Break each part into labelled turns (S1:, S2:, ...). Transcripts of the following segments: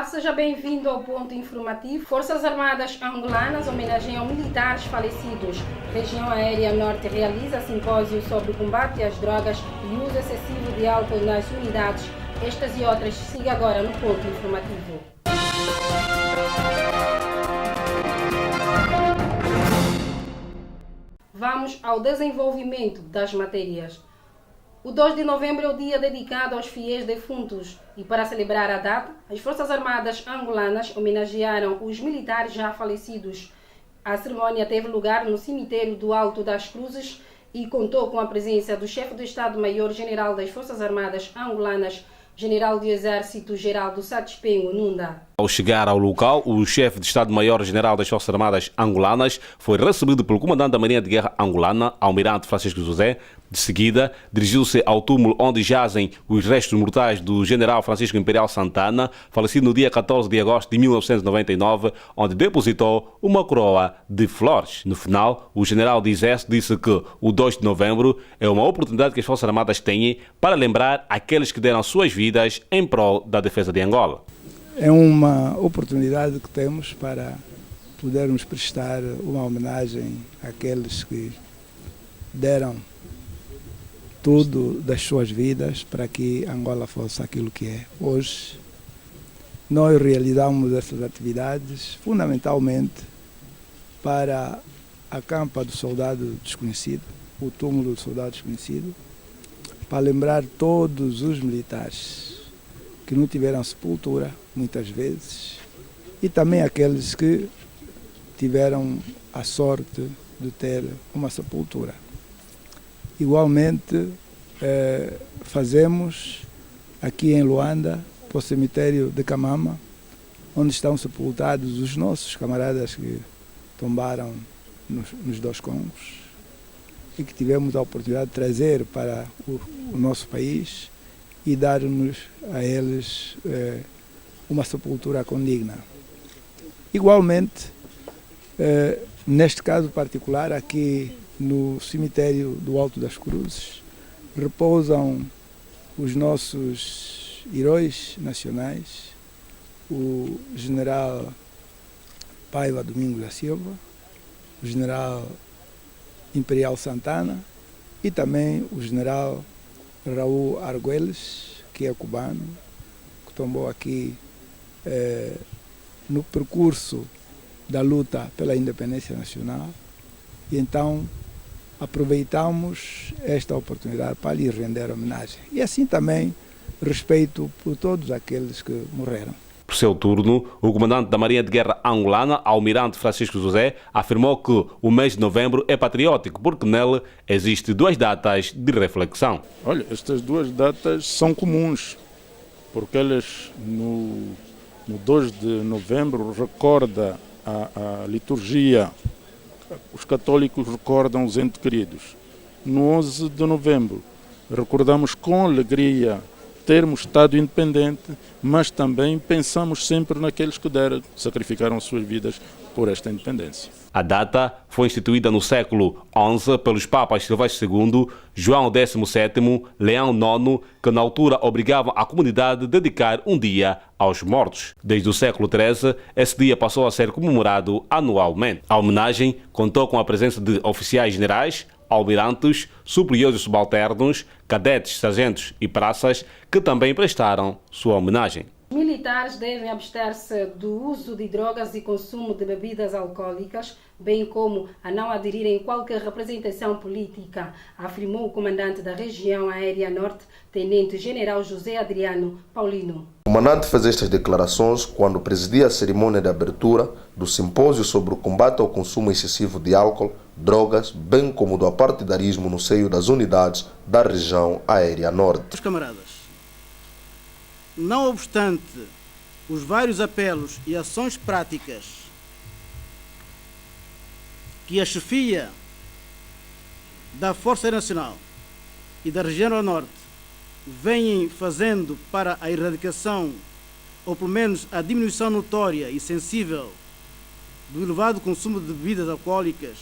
S1: Olá, seja bem-vindo ao Ponto Informativo. Forças Armadas angolanas homenageiam militares falecidos. Região Aérea Norte realiza simpósio sobre combate às drogas e uso excessivo de álcool nas unidades. Estas e outras, siga agora no Ponto Informativo. Vamos ao desenvolvimento das matérias. O 2 de novembro é o dia dedicado aos fiéis defuntos e, para celebrar a data, as Forças Armadas angolanas homenagearam os militares já falecidos. A cerimônia teve lugar no cemitério do Alto das Cruzes e contou com a presença do chefe do Estado-Maior-General das Forças Armadas angolanas, General do Exército Geraldo Satispengo Nunda.
S2: Ao chegar ao local, o chefe de Estado-Maior-General das Forças Armadas angolanas foi recebido pelo comandante da Marinha de Guerra angolana, Almirante Francisco José. De seguida, dirigiu-se ao túmulo onde jazem os restos mortais do general Francisco Imperial Santana, falecido no dia 14 de agosto de 1999, onde depositou uma coroa de flores. No final, o general do Exército disse que o 2 de novembro é uma oportunidade que as Forças Armadas têm para lembrar aqueles que deram suas vidas em prol da defesa de Angola.
S3: É uma oportunidade que temos para podermos prestar uma homenagem àqueles que deram tudo das suas vidas para que Angola fosse aquilo que é hoje. Nós realizamos essas atividades fundamentalmente para a campa do soldado desconhecido, o túmulo do soldado desconhecido, para lembrar todos os militares que não tiveram sepultura, muitas vezes, e também aqueles que tiveram a sorte de ter uma sepultura. Igualmente, fazemos aqui em Luanda, para o cemitério de Camama, onde estão sepultados os nossos camaradas que tombaram nos dois Congos e que tivemos a oportunidade de trazer para o nosso país e darmos a eles uma sepultura condigna. Igualmente, neste caso particular, aqui no cemitério do Alto das Cruzes, repousam os nossos heróis nacionais, o general Paiva Domingos da Silva, o general Imperial Santana e também o general Raul Arguelles, que é cubano, que tombou aqui no percurso da luta pela independência nacional. E então aproveitamos esta oportunidade para lhe render homenagem. E assim também respeito por todos aqueles que morreram.
S2: Por seu turno, o comandante da Marinha de Guerra angolana, Almirante Francisco José, afirmou que o mês de novembro é patriótico porque nele existem duas datas de reflexão.
S4: Olha, estas duas datas são comuns, porque elas no 2 de novembro recorda a liturgia. Os católicos recordam os entes queridos. No 11 de novembro, recordamos com alegria termos Estado independente, mas também pensamos sempre naqueles que sacrificaram suas vidas por esta independência.
S2: A data foi instituída no século XI pelos papas Silvestre II, João XVII, Leão IX, que na altura obrigavam a comunidade a dedicar um dia aos mortos. Desde o século XIII, esse dia passou a ser comemorado anualmente. A homenagem contou com a presença de oficiais generais, almirantes, superiores e subalternos, cadetes, sargentos e praças, que também prestaram sua homenagem.
S1: Militares devem abster-se do uso de drogas e consumo de bebidas alcoólicas, bem como a não aderirem a qualquer representação política, afirmou o comandante da região aérea norte, tenente-general José Adriano Paulino.
S5: O comandante fez estas declarações quando presidia a cerimônia de abertura do simpósio sobre o combate ao consumo excessivo de álcool, drogas, bem como do apartidarismo no seio das unidades da região aérea norte.
S6: Os camaradas, não obstante os vários apelos e ações práticas que a chefia da Força Nacional e da região norte vêm fazendo para a erradicação, ou pelo menos a diminuição notória e sensível do elevado consumo de bebidas alcoólicas,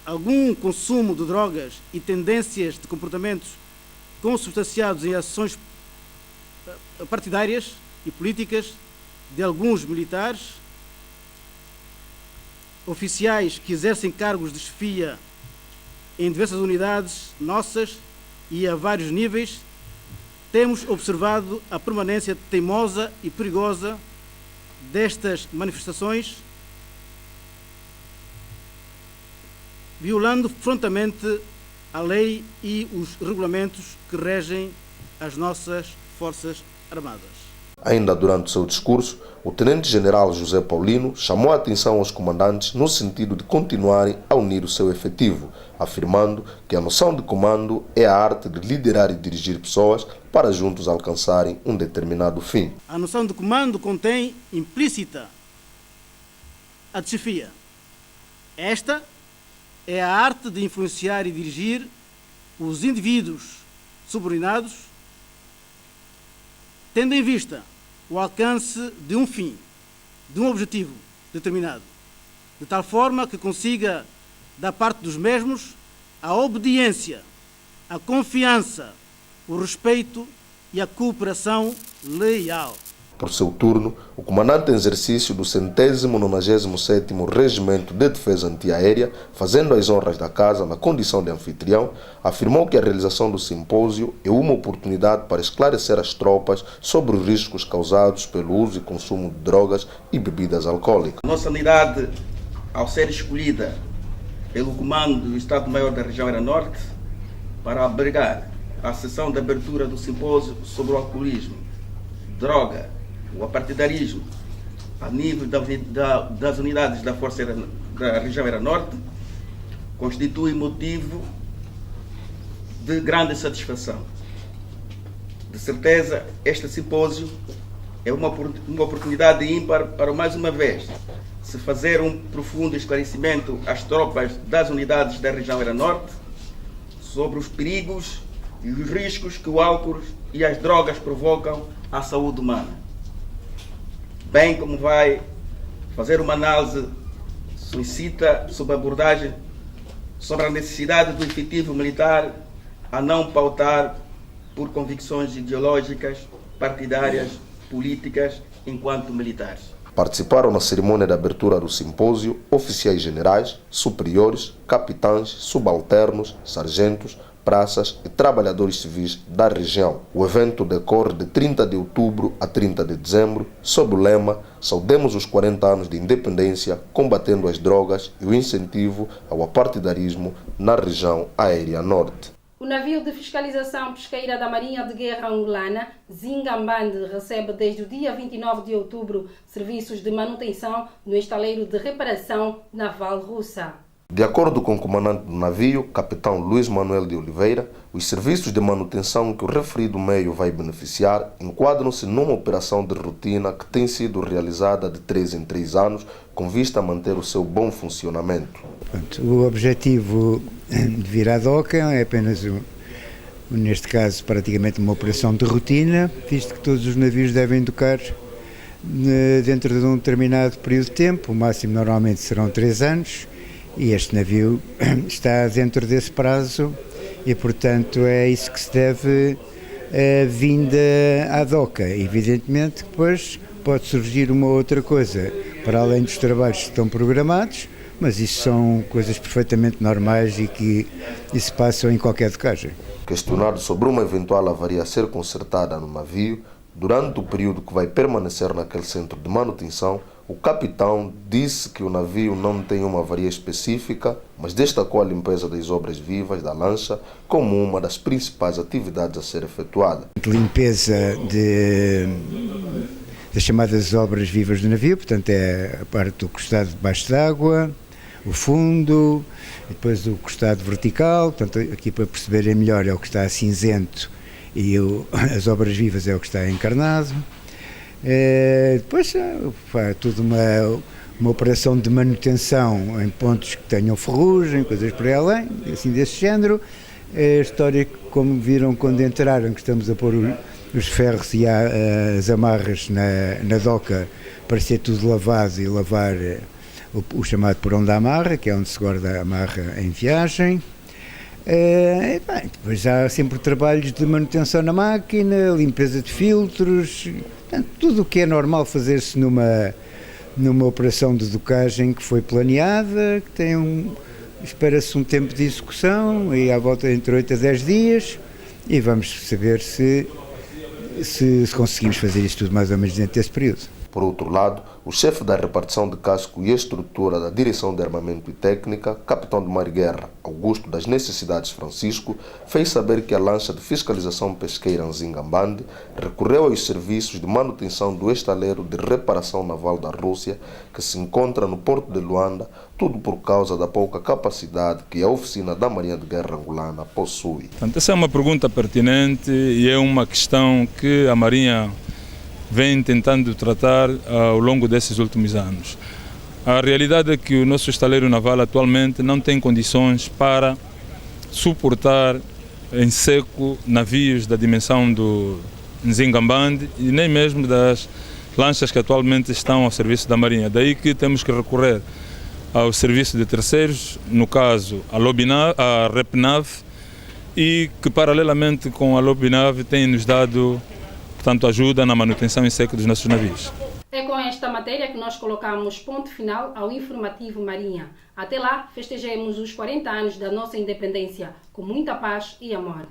S6: algum consumo de drogas e tendências de comportamentos consubstanciados em ações partidárias e políticas de alguns militares, oficiais que exercem cargos de chefia em diversas unidades nossas e a vários níveis, temos observado a permanência teimosa e perigosa destas manifestações, violando frontalmente a lei e os regulamentos que regem as nossas Forças Armadas.
S5: Ainda durante o seu discurso, o Tenente-General José Paulino chamou a atenção aos comandantes no sentido de continuarem a unir o seu efetivo, afirmando que a noção de comando é a arte de liderar e dirigir pessoas para juntos alcançarem um determinado fim.
S6: A noção de comando contém implícita a de chefia. Esta é a arte de influenciar e dirigir os indivíduos subordinados, tendo em vista o alcance de um fim, de um objetivo determinado, de tal forma que consiga, da parte dos mesmos, a obediência, a confiança, o respeito e a cooperação leal.
S5: Por seu turno, o comandante em exercício do 197º Regimento de Defesa Antiaérea, fazendo as honras da casa na condição de anfitrião, afirmou que a realização do simpósio é uma oportunidade para esclarecer as tropas sobre os riscos causados pelo uso e consumo de drogas e bebidas alcoólicas.
S7: Nossa unidade, ao ser escolhida pelo comando do Estado-Maior da Região Era Norte para abrigar a sessão de abertura do simpósio sobre o alcoolismo, droga, o apartidarismo, a nível das unidades da Força da Região Era Norte, constitui motivo de grande satisfação. De certeza, este simpósio é uma oportunidade ímpar para, mais uma vez, se fazer um profundo esclarecimento às tropas das unidades da Região Era Norte sobre os perigos e os riscos que o álcool e as drogas provocam à saúde humana. Bem como vai fazer uma análise solicita sobre a abordagem sobre a necessidade do efetivo militar a não pautar por convicções ideológicas, partidárias, políticas, enquanto militares.
S5: Participaram na cerimônia de abertura do simpósio oficiais generais, superiores, capitães, subalternos, sargentos, praças e trabalhadores civis da região. O evento decorre de 30 de outubro a 30 de dezembro, sob o lema Saudemos os 40 anos de independência, combatendo as drogas e o incentivo ao apartidarismo na região aérea norte.
S1: O navio de fiscalização pesqueira da Marinha de Guerra angolana, Zingambande, recebe desde o dia 29 de outubro serviços de manutenção no estaleiro de reparação naval russa.
S5: De acordo com o comandante do navio, capitão Luís Manuel de Oliveira, os serviços de manutenção que o referido meio vai beneficiar enquadram-se numa operação de rotina que tem sido realizada de 3 em 3 anos, com vista a manter o seu bom funcionamento.
S8: O objetivo de vir à DOCA é apenas, neste caso, praticamente uma operação de rotina, visto que todos os navios devem docar dentro de um determinado período de tempo, o máximo normalmente serão 3 anos, e este navio está dentro desse prazo e, portanto, é isso que se deve a vinda à DOCA. Evidentemente, depois pode surgir uma outra coisa, para além dos trabalhos que estão programados, mas isso são coisas perfeitamente normais e que se passam em qualquer docagem.
S5: Questionado sobre uma eventual avaria a ser consertada no navio, durante o período que vai permanecer naquele centro de manutenção, o capitão disse que o navio não tem uma avaria específica, mas destacou a limpeza das obras vivas da lancha como uma das principais atividades a ser efetuada.
S8: Limpeza das chamadas obras vivas do navio, portanto é a parte do costado debaixo d'água, o fundo, depois o costado vertical, portanto aqui para perceberem melhor é o que está cinzento e as obras vivas é o que está encarnado. Depois faz toda uma operação de manutenção em pontos que tenham ferrugem, coisas por aí além, assim desse género. A história, como viram quando entraram, que estamos a pôr os ferros e as amarras na doca para ser tudo lavado e lavar o chamado porão da amarra, que é onde se guarda a amarra em viagem. Depois há sempre trabalhos de manutenção na máquina, limpeza de filtros, portanto, tudo o que é normal fazer-se numa operação de docagem que foi planeada, que tem espera-se um tempo de execução e à volta entre 8 a 10 dias e vamos saber se conseguimos fazer isto tudo mais ou menos dentro desse período.
S5: Por outro lado, o chefe da repartição de casco e estrutura da Direção de Armamento e Técnica, capitão de mar e guerra Augusto das Necessidades Francisco, fez saber que a lancha de fiscalização pesqueira Nzingambande recorreu aos serviços de manutenção do estaleiro de reparação naval da Rússia, que se encontra no porto de Luanda, tudo por causa da pouca capacidade que a oficina da Marinha de Guerra angolana possui.
S9: Portanto, essa é uma pergunta pertinente e é uma questão que a Marinha vem tentando tratar ao longo desses últimos anos. A realidade é que o nosso estaleiro naval atualmente não tem condições para suportar em seco navios da dimensão do Nzingambande e nem mesmo das lanchas que atualmente estão ao serviço da Marinha. Daí que temos que recorrer ao serviço de terceiros, no caso a Repnav, e que paralelamente com a Lobinav tem nos dado, portanto, ajuda na manutenção em seco dos nossos navios.
S1: É com esta matéria que nós colocamos ponto final ao Informativo Marinha. Até lá, festejemos os 40 anos da nossa independência com muita paz e amor.